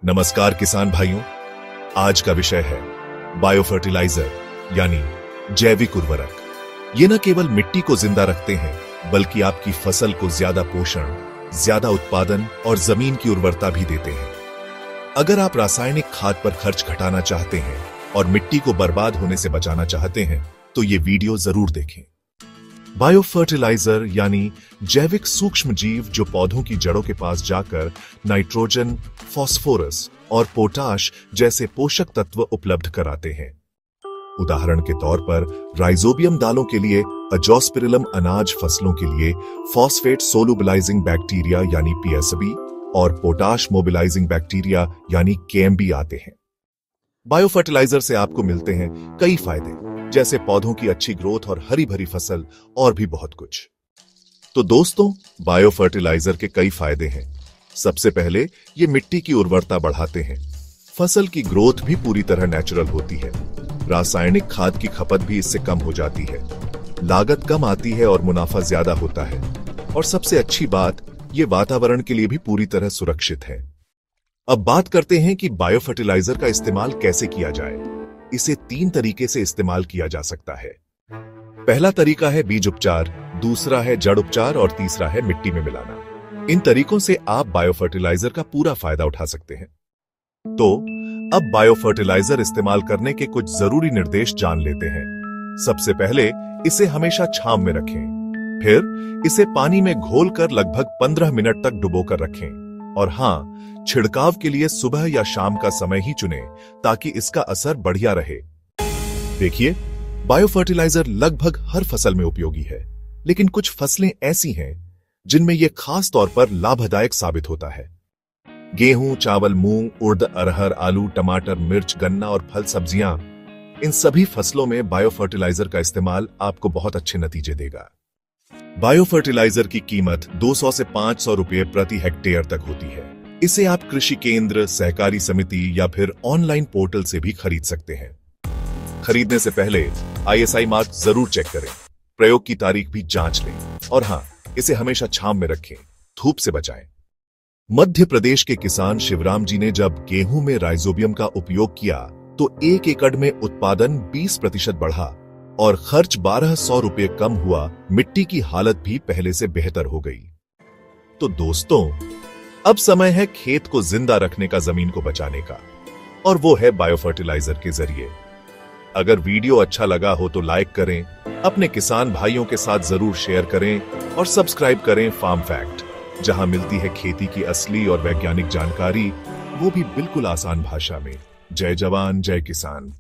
नमस्कार किसान भाइयों, आज का विषय है बायो फर्टिलाइजर यानी जैविक उर्वरक। ये न केवल मिट्टी को जिंदा रखते हैं बल्कि आपकी फसल को ज्यादा पोषण, ज्यादा उत्पादन और जमीन की उर्वरता भी देते हैं। अगर आप रासायनिक खाद पर खर्च घटाना चाहते हैं और मिट्टी को बर्बाद होने से बचाना चाहते हैं तो ये वीडियो जरूर देखें। बायो फर्टिलाइजर यानी जैविक सूक्ष्म जीव जो पौधों की जड़ों के पास जाकर नाइट्रोजन, फास्फोरस और पोटाश जैसे पोषक तत्व उपलब्ध कराते हैं। उदाहरण के तौर पर राइजोबियम दालों के लिए अजोस्पिरिलम, अनाज फसलों के लिए फॉस्फेट सोलुबलाइजिंग बैक्टीरिया यानी पीएसबी और पोटाश मोबिलाइजिंग बैक्टीरिया यानी केएमबी आते हैं। बायो फर्टिलाइजर से आपको मिलते हैं कई फायदे, जैसे पौधों की अच्छी ग्रोथ और हरी भरी फसल और भी बहुत कुछ। तो दोस्तों, बायो फर्टिलाइजर के कई फायदे हैं। सबसे पहले ये मिट्टी की उर्वरता बढ़ाते हैं। फसल की ग्रोथ भी पूरी तरह नेचुरल होती है। रासायनिक खाद की खपत भी इससे कम हो जाती है। लागत कम आती है और मुनाफा ज्यादा होता है। और सबसे अच्छी बात, ये वातावरण के लिए भी पूरी तरह सुरक्षित है। अब बात करते हैं कि बायो फर्टिलाइजर का इस्तेमाल कैसे किया जाए। इसे 3 तरीके से इस्तेमाल किया जा सकता है। पहला तरीका है बीज उपचार, दूसरा है जड़ उपचार और तीसरा है मिट्टी में मिलाना। इन तरीकों से आप बायो फर्टिलाइजर का पूरा फायदा उठा सकते हैं। तो अब बायो फर्टिलाइजर इस्तेमाल करने के कुछ जरूरी निर्देश जान लेते हैं। सबसे पहले इसे हमेशा छांव में रखें। फिर इसे पानी में घोलकर लगभग 15 मिनट तक डुबोकर रखें। और हां, छिड़काव के लिए सुबह या शाम का समय ही चुनें ताकि इसका असर बढ़िया रहे। देखिए, बायो फर्टिलाइजर लगभग हर फसल में उपयोगी है, लेकिन कुछ फसलें ऐसी हैं जिनमें यह खास तौर पर लाभदायक साबित होता है। गेहूं, चावल, मूंग, उड़द, अरहर, आलू, टमाटर, मिर्च, गन्ना और फल सब्जियां, इन सभी फसलों में बायो फर्टिलाइजर का इस्तेमाल आपको बहुत अच्छे नतीजे देगा। बायो फर्टिलाइजर की कीमत 200 से 500 रुपए प्रति हेक्टेयर तक होती है। इसे आप कृषि केंद्र, सहकारी समिति या फिर ऑनलाइन पोर्टल से भी खरीद सकते हैं। खरीदने से पहले ISI मार्क जरूर चेक करें, प्रयोग की तारीख भी जांच लें और हां, इसे हमेशा छांव में रखें, धूप से बचाएं। मध्य प्रदेश के किसान शिवराम जी ने जब गेहूं में राइजोबियम का उपयोग किया तो 1 एकड़ में उत्पादन 20% बढ़ा और खर्च 1200 रुपए कम हुआ। मिट्टी की हालत भी पहले से बेहतर हो गई। तो दोस्तों, अब समय है खेत को जिंदा रखने का, जमीन को बचाने का, और वो है बायो फर्टिलाइजर के जरिए। अगर वीडियो अच्छा लगा हो तो लाइक करें, अपने किसान भाइयों के साथ जरूर शेयर करें और सब्सक्राइब करें फार्म फैक्ट, जहां मिलती है खेती की असली और वैज्ञानिक जानकारी, वो भी बिल्कुल आसान भाषा में। जय जवान, जय किसान।